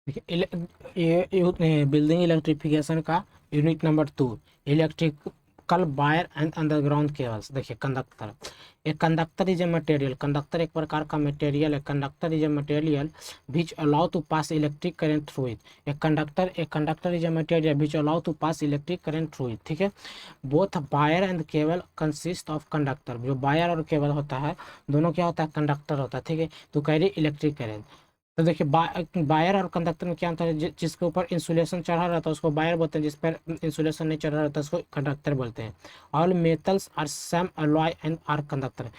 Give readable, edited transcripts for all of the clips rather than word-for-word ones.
देखिए ये building electrification का unit number 2, electrical wire and underground cables. देखिए कंडक्टर, एक conductor is a material, conductor एक प्रकार का मटेरियल है। Conductor is a material which allow to pass electric current through it. एक conductor is a material which allow to pass electric current through it. ठीक है, both wire and cable consist of conductor. जो wire और cable होता है दोनों क्या होता है, कंडक्टर होता है। ठीक है, तो कह रही इलेक्ट्रिक करंट। तो देखिए वायर और कंडक्टर में क्या अंतर है, जिसके ऊपर इंसुलेशन चढ़ा रहता है उसको वायर बोलते हैं, जिस पर इंसुलेशन नहीं चढ़ा रहता उसको कंडक्टर बोलते हैं। All metals are some alloy and are conductor.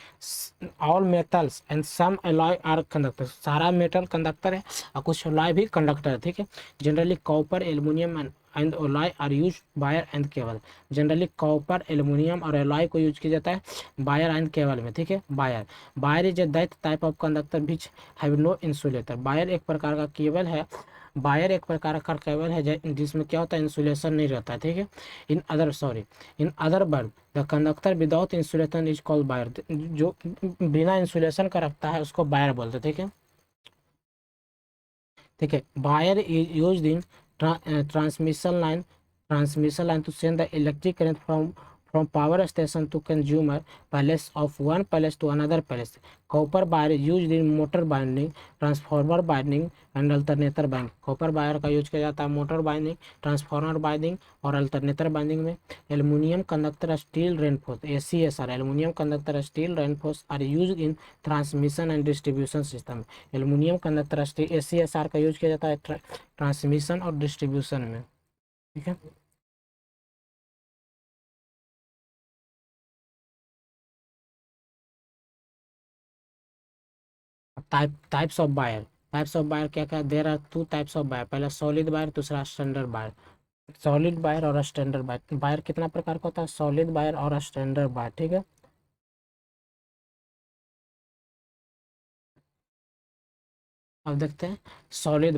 All metals and some alloy are conductor, सारा मेटल कंडक्टर है और कुछ अलॉय भी कंडक्टर है। ठीक है, generally copper aluminium and alloy are use wire and cable. Generally copper aluminium और alloy को यूज किया जाता है वायर एंड केबल में। ठीक है, wire is a that type of conductor which have no insulator. Wire एक प्रकार का केबल है, वायर एक प्रकार का केबल है जिसमें क्या होता है, इंसुलेशन नहीं रहता है। ठीक है, in other word the conductor without insulation is called wire. जो बिना इंसुलेशन का रखता है उसको वायर बोलते हैं। ठीक है, ठीक है, wire is used in transmission line to send the electric current from power station to consumer place of one place to another place. Copper wire used in motor binding, transformer binding and alternator binding. Copper wire का use किया जाता है motor binding, transformer binding और alternator binding में। Aluminium conductor steel reinforce, ACSR, aluminium conductor steel reinforce are used in transmission and distribution system. Aluminium conductor ACSR का use किया जाता है ट्रांसमिशन और डिस्ट्रीब्यूशन में। ठीक है, टाइप्स ऑफ वायर। क्या क्या, there are two types of wire, पहला सॉलिड वायर, दूसरा स्टैंडर्ड वायर। सॉलिड वायर और स्टैंडर्ड वायर, वायर कितना प्रकार का होता है, सॉलिड वायर और स्टैंडर्ड वायर। ठीक है, अब देखते हैं solid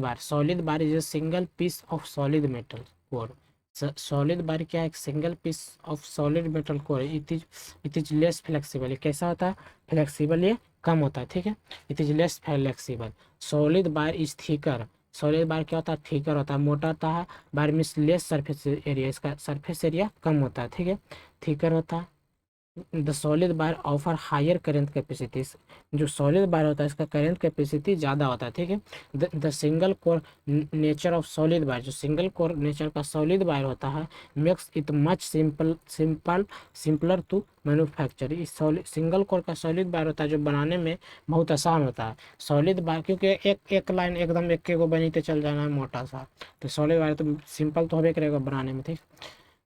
wire is a single piece of solid metal core. Solid wire क्या है, एक single piece of solid metal core. It is less flexible. ये कैसा होता है, फ्लेक्सिबल, ये कम होता है। ठीक है, it is less flexible. Solid wire is thicker. Solid wire क्या होता है, थिकर होता है, मोटा होता है। Wire means less surface area, इसका सरफेस एरिया कम होता है। ठीक है, थिकर होता है। The solid wire offer higher current capacity. जो सॉलिड वायर होता है इसका करेंट कैपेसिटी ज़्यादा होता है। ठीक है, the single core nature of solid wire, जो सिंगल कोर नेचर का सॉलिड वायर होता है makes it much simpler to manufacture. इस सिंगल कोर का सॉलिड वायर होता है जो बनाने में बहुत आसान होता है। सॉलिड वायर क्योंकि एक एक लाइन एकदम एक को बनी तो चल जाना है मोटा सा, तो सॉलिड वायर तो सिंपल तो होबे करेगा बनाने में। ठीक,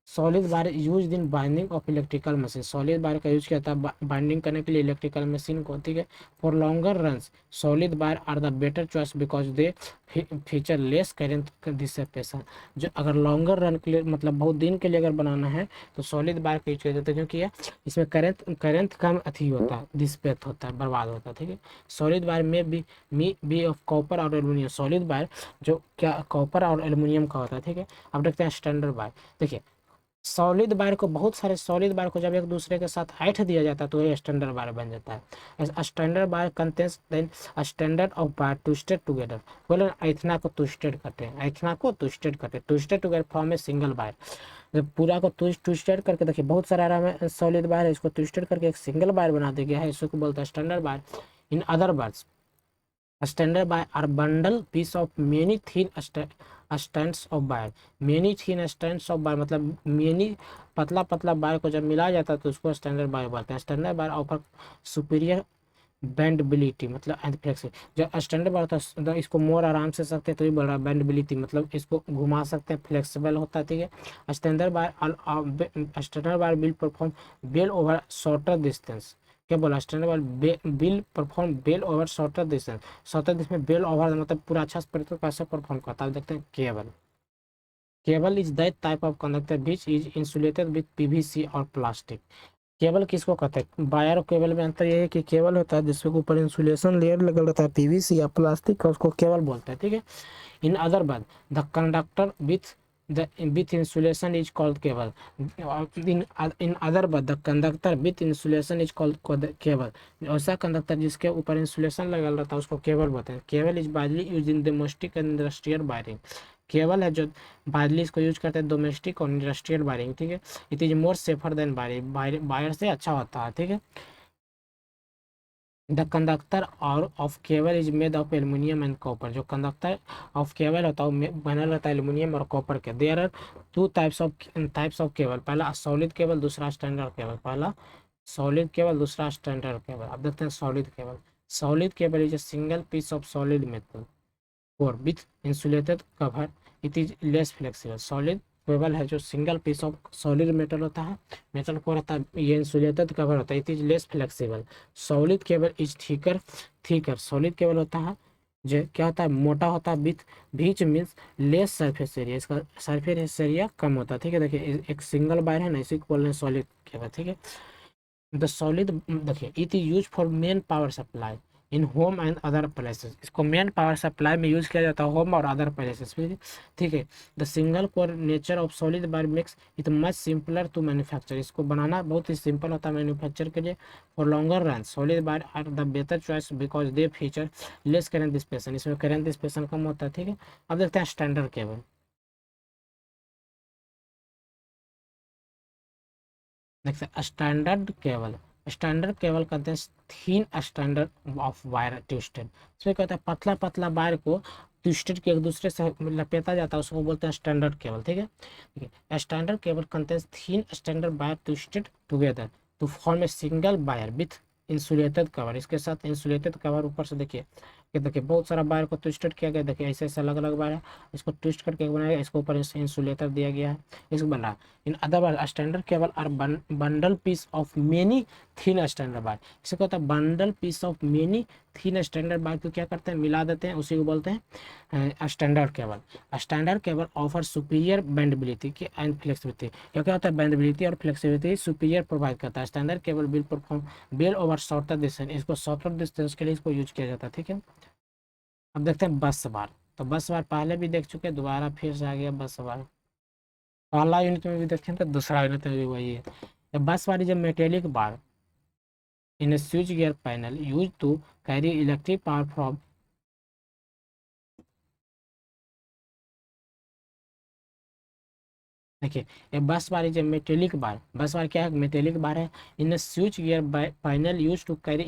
solid wire use in binding of electrical machine. Solid wire का यूज किया था बाइंडिंग करने के लिए इलेक्ट्रिकल मशीन को। ठीक है, for longer runs solid wire are the better choice because they feature less current dissipation. जो अगर लॉन्गर रन के लिए मतलब बहुत दिन के लिए अगर बनाना है तो सॉलिड वायर का यूज किया जाता है, क्योंकि ये इसमें करंट कम अथी होता है, डिसिपेट होता है, बर्बाद होता है। ठीक है, सॉलिड वायर में बी ऑफ कॉपर और एल्यूमिनियम। सॉलिड वायर जो क्या कॉपर और एल्यूमिनियम का होता है। ठीक है, अब देखते हैं स्टैंडर्ड वायर। देखिए सॉलिड वायर को, बहुत सारे सॉलिड वायर को जब एक दूसरे के साथ ऐठ दिया जाता है तो ये स्टैंडर्ड वायर बन जाता है। Standard wire contains then standard of wire twisted together. बोले ऐथना को ट्विस्टेड करते हैं, ऐथना को ट्विस्टेड करते हैं, twisted together form a single wire. जब पूरा को ट्विस्टेड करके, देखिए बहुत सारा में सॉलिड वायर है, इसको ट्विस्टेड करके एक सिंगल वायर बना दिया गया है, इसको बोलता है standard wire. In other words standard wire are bundle piece of many thin stands of wire. Many thin stands of wire मतलब मेनी पतला पतला वायर को जब मिलाया जाता है तो उसको स्टैंडर्ड वायर बोलते हैं। स्टैंडर्ड वायर ऑफर सुपीरियर बेंडबिलिटी मतलब एंड फ्लेक्सिबिलिटी। जो स्टैंडर्ड वायर होता है तो इसको मोर आराम से सकते हैं, तो ही बोल रहा है बेंडबिलिटी मतलब इसको घुमा सकते हैं, फ्लेक्सिबल होता है। ठीक है, standard wire will perform well over shorter distance. क्या बोला, standard wire will perform well over shorter distance. Shorter distance में बेल ओवर मतलब पूरा अच्छा से कैसे परफॉर्म करता है, देखते हैं। Cable is that type of conductor which is insulated with PVC और प्लास्टिक। केबल किसको कहते हैं, वायर और केबल में अंतर ये है कि केबल होता है जिसके ऊपर इंसुलेशन लेयर लगा रहता है, PVC या प्लास्टिक का, उसको केबल बोलते हैं। ठीक है, in other word the conductor with the with insulation is called cable. In other words, the conductor with insulation is called cable. ऐसा कंडक्टर जिसके ऊपर इंसुलेशन लगा रहता है उसको केबल बोलते हैं. Cable is widely use in domestic and industrial wiring. Cable है जो बाइडली इसको यूज करते हैं डोमेस्टिक और इंडस्ट्रियल वायरिंग. ठीक है. It is more safer than wire. Wire से अच्छा होता है. ठीक है. द कंडक्टर और of cable is made of aluminium and copper. जो कंडक्टर ऑफ केबल होता है वो बना रहता है एल्यूमिनियम और कॉपर के. There are two types of cable. पहला सॉलिड केबल, दूसरा स्टैंडर्ड केबल. पहला सॉलिड केबल, दूसरा स्टैंडर्ड केबल. अब देखते हैं solid cable. Solid cable is a single piece of solid metal core with insulated cover. It is less flexible. Solid cable है जो single piece of solid metal होता है, metal core होता है, ये इंसुलेटेड कवर होता है. It is less flexible. Solid cable is thicker. Solid cable होता है जो क्या होता है, मोटा होता है. With beach means less surface area. इसका सरफेस एरिया कम होता है. ठीक है. देखिए एक सिंगल वायर है ना, इसी को बोल रहे हैं सॉलिड केबल. ठीक है. द सॉलिड देखिए it is use for main power supply in home and other places. इसको मेन पावर सप्लाई में यूज किया जाता है होम और अदर प्लेसेस में. ठीक है. The single core nature of solid wire makes it much simpler to manufacture. इसको बनाना बहुत ही सिंपल होता है मैन्युफैक्चर के लिए. For longer run solid wire are the better choice because they feature less current dissipation. इसमें करंट डिसिपेशन कम होता है. ठीक है. अब देखते हैं स्टैंडर्ड केबल. देखते हैं स्टैंडर्ड केबल. स्टैंडर्ड केबल कहते हैं थीन स्टैंडर्ड ऑफ वायर ट्विस्टेड. इसमें कहते हैं पतला पतला वायर को ट्विस्टेड के एक दूसरे से लपेटा जाता है, उसको बोलते हैं स्टैंडर्ड केबल. ठीक है. ठीक है. Standard cable contains thin standard wire twisted together to form a single wire with insulated cover. इसके साथ इंसुलेटेड कवर ऊपर से देखिए कि देखिए बहुत सारा वायर को ट्विस्टेड किया गया. देखिए ऐसे ऐसे अलग अलग वायर है, इसको ट्विस्ट करके बनाया गया. इसको ऊपर इंसुलेटर दिया गया है, इसको बना. In other word standard cable are bundle piece of many thin standard wire. इसे कहता है bundle piece of many thin standard wire को क्या करते हैं, मिला देते हैं, उसी को बोलते हैं standard cable. Standard cable offer superior bendability and flexibility. क्या क्या होता है, बेंडेबिलिटी और फ्लेक्सिबिलिटी सुपीरियर प्रोवाइड करता है. Standard cable will perform well over shorter distance. इसको शॉर्टर डिस्टेंस के लिए इसको यूज किया जाता है. ठीक है. अब देखते हैं बस बार. तो बस बार पहले भी देख चुके हैं, दोबारा फिर से आ गया बस बार. पहला यूनिट में भी देखें तो दूसरा यूनिट में भी वही है. बस bar is a metallic bar in a switchgear panel used to carry electric power from. देखिए ये बस बार इज मेटेलिक बार. बस बार क्या है, मेटेलिक बार है. In switch gear panel use to carry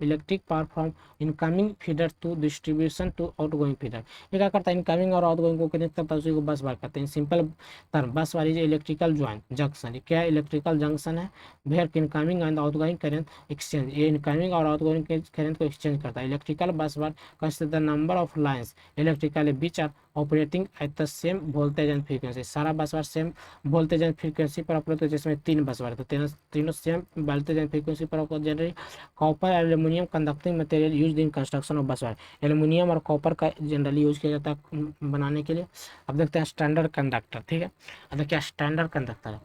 electric power from incoming feeder to distribution to outgoing feeder. ये क्या करता है, इनकमिंग और आउटगोइंग को कनेक्ट करता है, उसी को बस बार कहते हैं. Simple term bus bar is electrical join junction. क्या इलेक्ट्रिकल जंक्शन है, where incoming and outgoing current exchange. ये इनकमिंग और आउटगोइंग करंट को एक्सचेंज करता है. Electrical bus bar consider the number of lines electrical which are operating at the same voltage and frequency. सारा bus bar same voltage and frequency पर operate होते हैं, जिसमें 3 बस बार है, तो तीनों सेम वोल्टेज एंड फ्रीक्वेंसी पर operate. Generally copper aluminium conducting material used in construction of बस बार. एल्यूमिनियम और कॉपर का जनरली यूज किया जाता है बनाने के लिए. अब देखते हैं स्टैंडर्ड कंडक्टर. ठीक है. अब देखिए स्टैंडर्ड कंडक्टर है.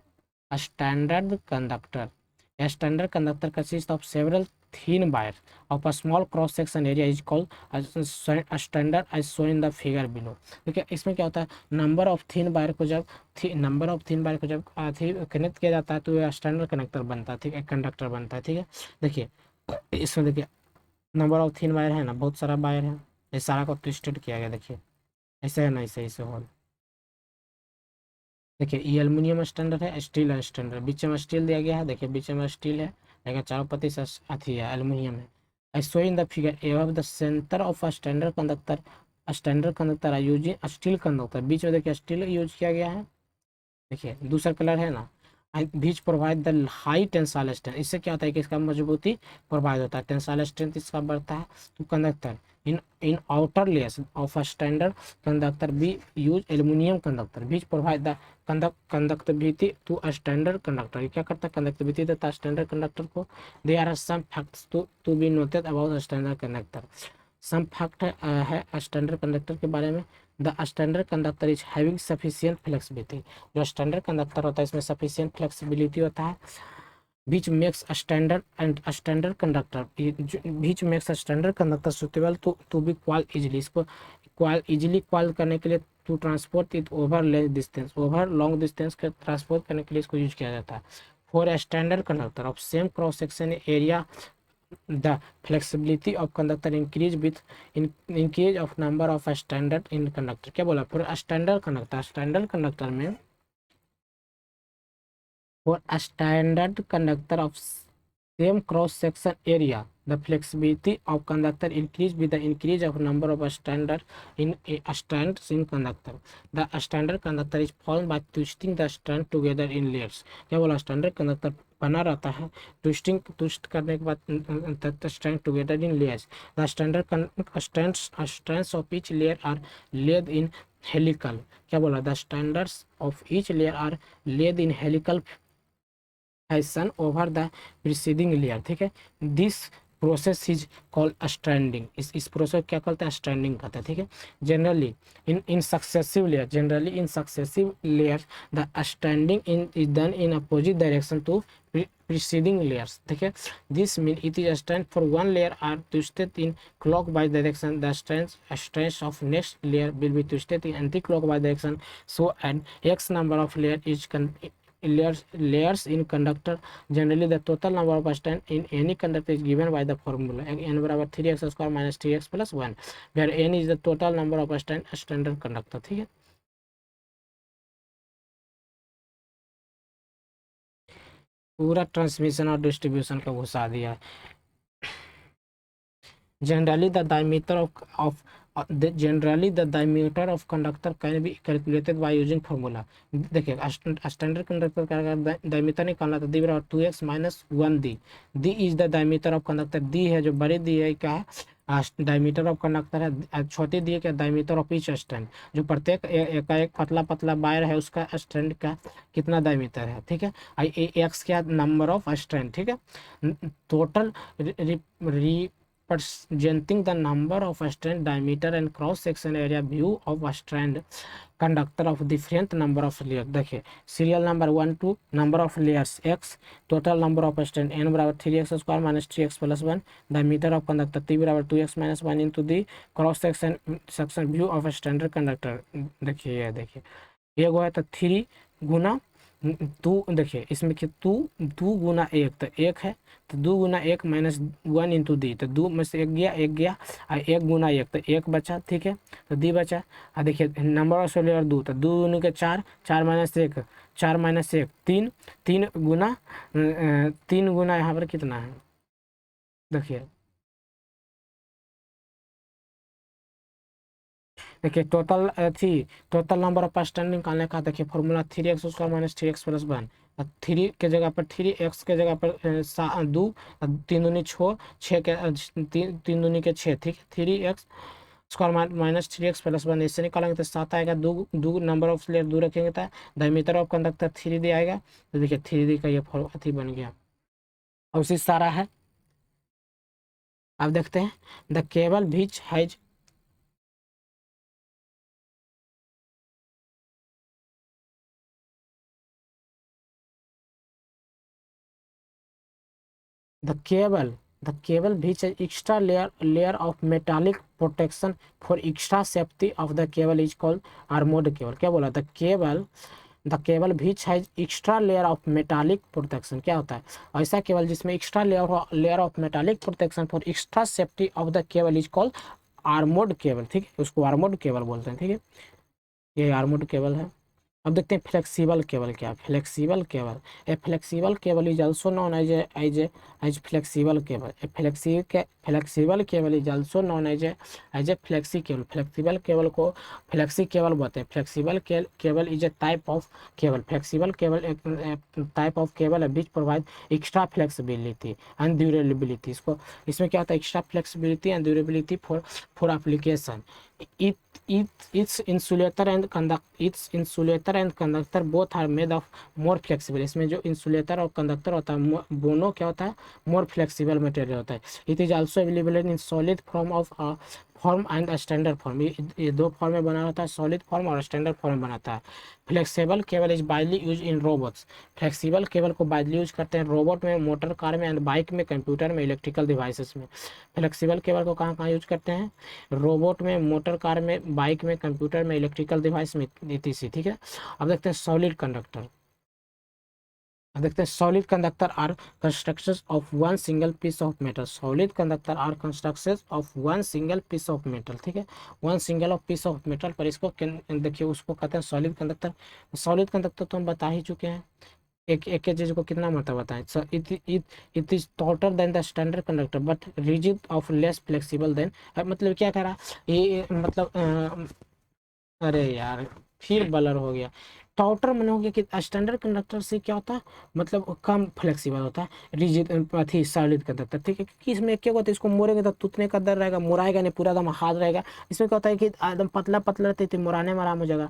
Standard conductor. A standard conductor consists of several thin wires of a small cross section area is called a standard as shown in the figure below. देखिए इसमें क्या होता है, नंबर ऑफ थिन वायर को जब connect किया जाता है तो यह स्टैंडर्ड कनेक्टर बनता है. ठीक है, कंडक्टर बनता है. ठीक है. देखिए इसमें देखिए नंबर ऑफ थिन वायर है ना, बहुत सारा वायर है, ये सारा को ट्विस्टेड किया गया. देखिए ऐसे है ना, ऐसे होल. देखिए ये एल्यूमिनियम स्टैंडर्ड है, स्टील स्टैंडर्ड. बीच में स्टील दिया गया है. देखिए बीच में स्टील है, लेकिन चारों पत्ती से अथी है, एल्यूमिनियम है. I show in the figure above the centre of a standard conductor. Standard conductor I using steel conductor. बीच में देखिए स्टील यूज किया गया है. देखिए दूसरा कलर है ना, which provide the high tensile strength. इससे क्या होता है कि इसका मजबूती प्रोवाइड होता है, टेंसाइल स्ट्रेंथ इसका बढ़ता है. तो conductor in outer layers of a standard conductor be use aluminium conductor which provide the conductivity to a standard conductor. क्या करता है, कंडक्टिविटी देता है स्टैंडर्ड कंडक्टर को. They are some facts to be noted about standard conductor. Some fact है standard conductor के बारे में. The standard conductor is having sufficient flexibility. जो स्टैंडर्ड कंडक्टर होता है इसमें सफिशियंट फ्लेक्सिबिलिटी होता है. which makes a standard and a standard conductor which makes a standard conductor suitable to be coil easily. इसको coil easily coil करने के लिए to transport it over long distance, over long distance का transport करने के लिए इसको use किया जाता है। For a standard conductor of same cross section area the flexibility of conductor increase with increase of number of standard in conductor. क्या बोला, for standard conductor, standard conductor में for a standard conductor of same cross section area the flexibility of conductor increase with the increase of number of standard in strands in conductor। the standard conductor is formed by twisting the strand together in layers। क्या बोला, standard conductor बना रहता है twist करने के बाद strand together in layers. The standard strands of each layer are laid in helical। क्या बोला, the standards of each layer are laid in helical fashion over the preceding layer. ठीक है, this process is called stranding. इस process क्या कहते हैं, stranding कहते हैं। ठीक है, generally in successive layer, generally in successive layer the stranding in is done in opposite direction to preceding layers। ठीक है, this mean it is a strand for one layer are twisted in clockwise direction, the strands of next layer will be twisted in anti-clockwise direction, so an x number of layers in conductor। generally the total number of strands in any conductor is given by the formula n बराबर 3x square minus 3x plus 1, where n is the total number of standard conductor। ठीक है, पूरा transmission और distribution का घुसा दिया। generally the diameter of generally the diameter of conductor can be calculated by using formula। देखिए standard conductor का diameter निकालना था, डी बराबर 2x minus 1d। D is the diameter of conductor, D है जो बड़ी डी है क्या है, डायमीटर ऑफ कंडक्टर है, छोटी दी है क्या, डायमीटर ऑफ ईच स्ट्रैंड, जो प्रत्येक एक पतला पतला वायर है उसका स्ट्रैंड का कितना डायमीटर है। ठीक है, एक्स क्या, नंबर ऑफ स्ट्रैंड। ठीक है, total representing the number of strand diameter and cross section area view of a strand conductor of different number of layers। देखिए serial number 1 two number of layers x, total number of strand n बराबर 3x square minus 3x plus 1, diameter of conductor t बराबर 2x माइनस 1 into the cross section view of standard conductor. देखिए ये देखिए ये वो है तो 3 गुना 2, देखिए इसमें कि 2 गुना 1 तो 1 है, तो 2 गुना 1 माइनस 1 इंटू दी, तो 2 में से 1 गया और 1 गुना 1 तो 1 बचा। ठीक है, तो दी बचा। और देखिए नंबर ऑफ लेयर 2, तो 2 गुना के 4, 4 माइनस 1 4 माइनस 1 3, 3 गुना यहाँ पर कितना है, देखिए टोटल नंबर ऑफ स्टैंड निकालने का देखिए formula 3x square minus 3x plus 1। 3 के जगह पर 3, x के जगह पर 2, 3 दूनी 6, 6 के 3 दूनी के 6। ठीक है, 3x square minus 3x plus 1 इससे निकालेंगे तो 7 आएगा। दो नंबर ऑफ लेयर 2 रखेंगे तो डायमीटर ऑफ कंडक्टर 3d आएगा। तो देखिए 3d का ये अथी बन गया। अब उसी सारा है, अब देखते हैं the cable which has the cable which has extra layer of metallic protection for extra safety of the cable is called armored cable। क्या बोला, the cable which has extra layer of metallic protection। क्या होता है, ऐसा cable जिसमें extra layer of metallic protection for extra safety of the cable is called armoured cable. ठीक है, उसको आर्मोर्ड केबल बोलते हैं। ठीक है, ये आर्मोर्ड केबल है। अब देखते हैं फ्लेक्सिबल केबल क्या, flexible cable, a flexible cable is also known as flexible cable. A flexible cable is also known as a flexi cable. Flexible cable को फ्लेक्सी केबल बोलते हैं। Flexible cable is a type of cable, flexible cable एक type of cable है which provide extra flexibility and durability. इसमें क्या होता है, extra flexibility and durability for application. its insulator and conductor both are made of more flexible। इसमें जो insulator और conductor होता है दोनों क्या होता है, मोर फ्लेक्सिबल मटेरियल होता है। It is also available in solid form and standard form, ये दो फॉर्म में बना होता है, सॉलिड फॉर्म और स्टैंडर्ड फॉर्म में बनाता है। Flexible cable is widely use in robots, flexible cable को वाइडली यूज करते हैं रोबोट में, मोटर कार में एंड बाइक में, कंप्यूटर में, इलेक्ट्रिकल डिवाइसेस में। फ्लेक्सिबल केबल को कहाँ कहाँ यूज करते हैं? रोबोट में, मोटर कार में, बाइक में, कंप्यूटर में, इलेक्ट्रिकल डिवाइस में, etc। ठीक है। अब देखते हैं सॉलिड कंडक्टर। अब देखते हैं solid conductor are constructions of one single piece of metal, solid conductor are constructions of one single piece of metal. ठीक है, one single of piece of metal, पर इसको देखिए उसको कहते हैं सॉलिड कंडक्टर। सॉलिड कंडक्टर तो हम बता ही चुके हैं, एक एक चीज को कितना मतलब बताएं। So it is tauter then the standard conductor but rigid of less flexible then. मतलब क्या कह रहा, मतलब अरे यार फिर ब्लर हो गया। टाउटर मैंने हो गया कि स्टैंडर्ड कंडक्टर से क्या होता है, मतलब कम फ्लेक्सिबल होता है, रिजिड अथी सॉलिड कंडक्टर। ठीक है, कि इसमें क्या होता है, इसको मोड़ेगा तो टूटने का डर रहेगा, मुड़ाएगा नहीं, पूरा एकदम हार्ड रहेगा। इसमें क्या होता है कि एकदम पतला पतला रहती है, मुड़ाने में आराम हो जाएगा।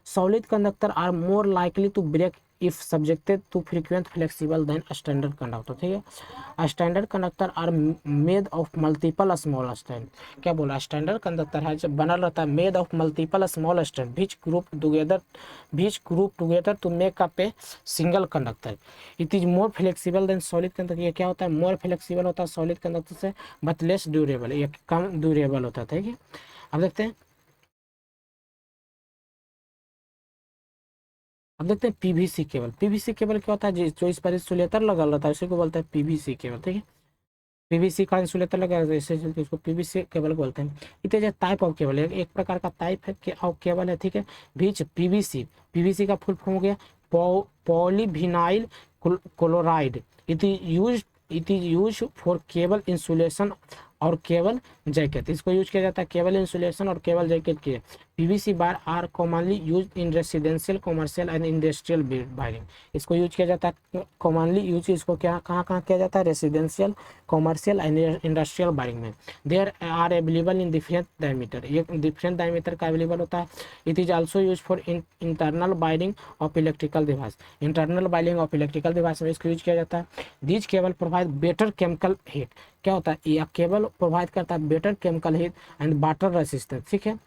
Solid conductor are more likely to break if subjected to frequent flexible than a standard conductor। ठीक है, standard conductor are made of multiple small strand. क्या बोला, स्टैंडर्ड कंडक्टर है जब बनल रहता है made of multiple small strand which group together to make up a single conductor। It is more flexible than solid conductor. ये क्या होता है, मोर फ्लेक्सिबल होता है सॉलिड कंडक्टर से, बट लेस ड्यूरेबल, ये कम ड्यूरेबल होता है। ठीक है, अब देखते हैं, अब देखते हैं पीवीसी केबल। पीवीसी केबल क्या होता है, जो इस पर इंसुलेटर लगा रहता है उसी को बोलते हैं पीवीसी केबल। ठीक है, पीवीसी का इंसुलेटर लगा रहता है इससे उसको पीवीसी केबल बोलते हैं। It is a type of cable, एक प्रकार का टाइप है ऑफ केबल है। ठीक है, बीच पीवीसी, पीवीसी का फुल फॉर्म हो गया polyvinyl chloride. It is use for cable insulation और केबल जैकेट, इसको यूज किया जाता है केबल इंसुलेशन और केबल जैकेट के। PVC wire are commonly use in residential, commercial and industrial wiring. इसको यूज किया जाता है कॉमनली यूज, इसको क्या कहाँ कहाँ किया जाता है, residential, commercial and industrial wiring में। There are available in different diameter, ये डिफरेंट डायमीटर का अवेलेबल होता है। It is also use for internal wiring of electrical device, internal wiring of electrical device में इसको यूज किया जाता है। These cable provide better chemical heat, क्या होता है, यह केबल प्रोवाइड करता है better chemical heat and water resistance. ठीक है,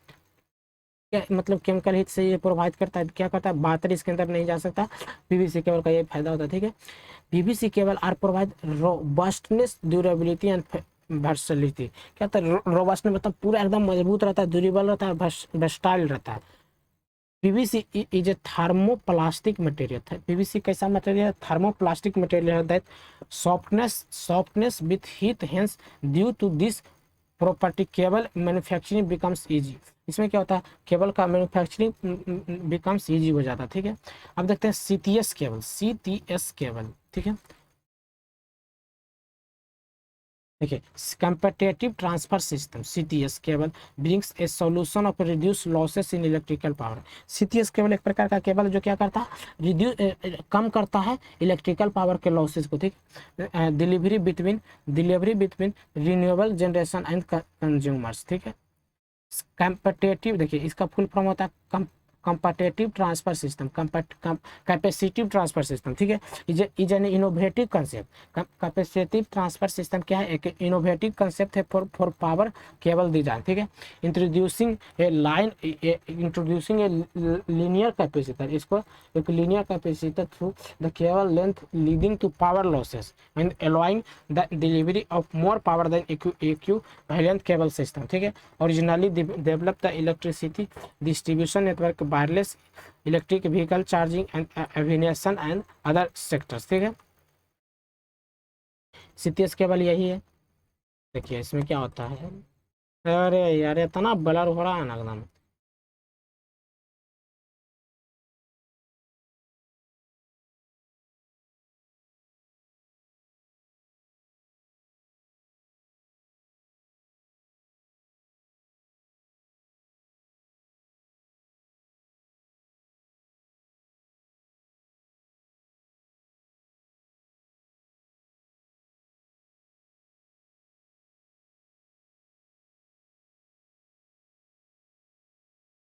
क्या मतलब केमिकल हीट से ये प्रोवाइड करता है, क्या करता है, वाटर इसके अंदर नहीं जा सकता। पीवीसी केबल का ये फायदा होता है। ठीक है, PVC cable are provide robustness, durability and versatility. क्या होता है रोबस्टनेस, मतलब पूरा एकदम मजबूत रहता है, ड्यूरेबल रहता है, वर्सटाइल रहता है। PVC is a thermoplastic material था। पीवीसी कैसा मटेरियल है, थर्मोप्लास्टिक मटेरियल है that softness with heat, hence due to this property cable manufacturing becomes easy. इसमें क्या होता है, केबल का मैन्युफैक्चरिंग बिकम्स इजी हो जाता है। ठीक है, अब देखते हैं सीटीएस केबल, सीटीएस केबल। ठीक है, देखिए competitive transfer system, CTS cable brings A solution of reduce losses in electrical power. CTS cable एक प्रकार का केबल जो क्या करता है, रिड्यूस कम करता है इलेक्ट्रिकल पावर के लॉसेस को। ठीक, delivery between renewable generation and consumers. ठीक है, कंपेटेटिव, देखिए इसका फुल फॉर्म होता है competitive transfer system, capacitive transfer system. ठीक है, is an innovative concept. Capacitive transfer system क्या है, एक इनोवेटिव कंसेप्ट है फॉर पावर केबल डिजाइन। ठीक है, introducing a line, introducing a linear capacitor, इसको एक linear capacitor through the cable length leading to power losses and allowing the delivery of more power than equivalent cable system. ठीक है, originally develop the electricity distribution network, wireless electric vehicle charging and aviation and other sectors. ठीक है, CTS cable यही है। देखिए इसमें क्या होता है, अरे यार इतना ब्लर हो रहा है ना एकदम।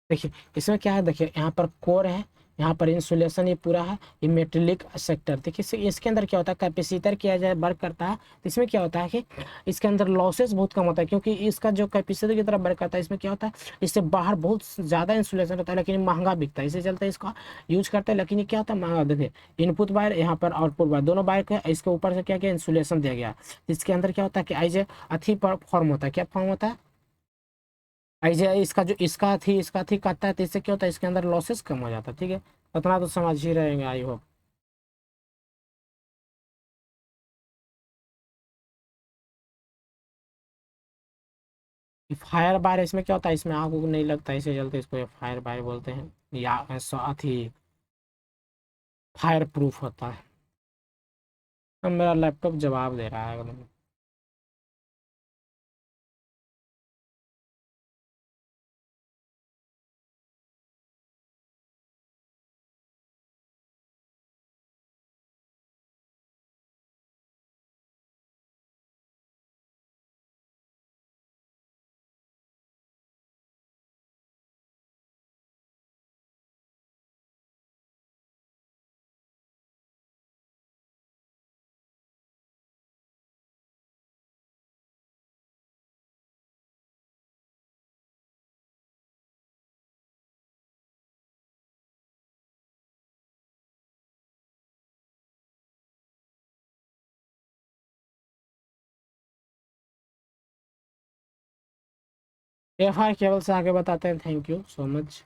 देखिए इसमें क्या है, देखिए यहाँ पर कोर है, यहाँ पर इंसुलेशन ये पूरा है, ये मेटेलिक सेक्टर। देखिए इसके अंदर क्या होता है, कैपेसिटर किया जाए वर्क करता है तो इसमें क्या होता है कि इसके अंदर लॉसेस बहुत कम होता है, क्योंकि इसका जो कैपेसिटर की तरफ वर्क करता है इसमें क्या होता है, इससे बाहर बहुत ज़्यादा इंसुलेशन होता है लेकिन महंगा बिकता है, इसी चलते इसका यूज करते हैं। लेकिन ये क्या होता है महंगा। देखिए इनपुट वायर, यहाँ पर आउटपुट वायर, दोनों वायर के इसके ऊपर से क्या किया इंसुलेशन दिया गया है। इसके अंदर क्या होता है कि आइजे अथी पर फॉर्म होता है, क्या फॉर्म होता है, आइजे इसका जो इसका थी काटता है तो इससे क्या होता है इसके अंदर लॉसेस कम हो जाता है। ठीक है, उतना तो समझ ही रहेंगे आई होप। फायर बार इसमें क्या होता है, इसमें आग उग नहीं लगता, इसे चलते इसको फायर बार बोलते हैं, या अथी फायर प्रूफ होता है। अब मेरा लैपटॉप जवाब दे रहा है एकदम। एफ आर केबल से आगे बताते हैं, थैंक यू सो मच।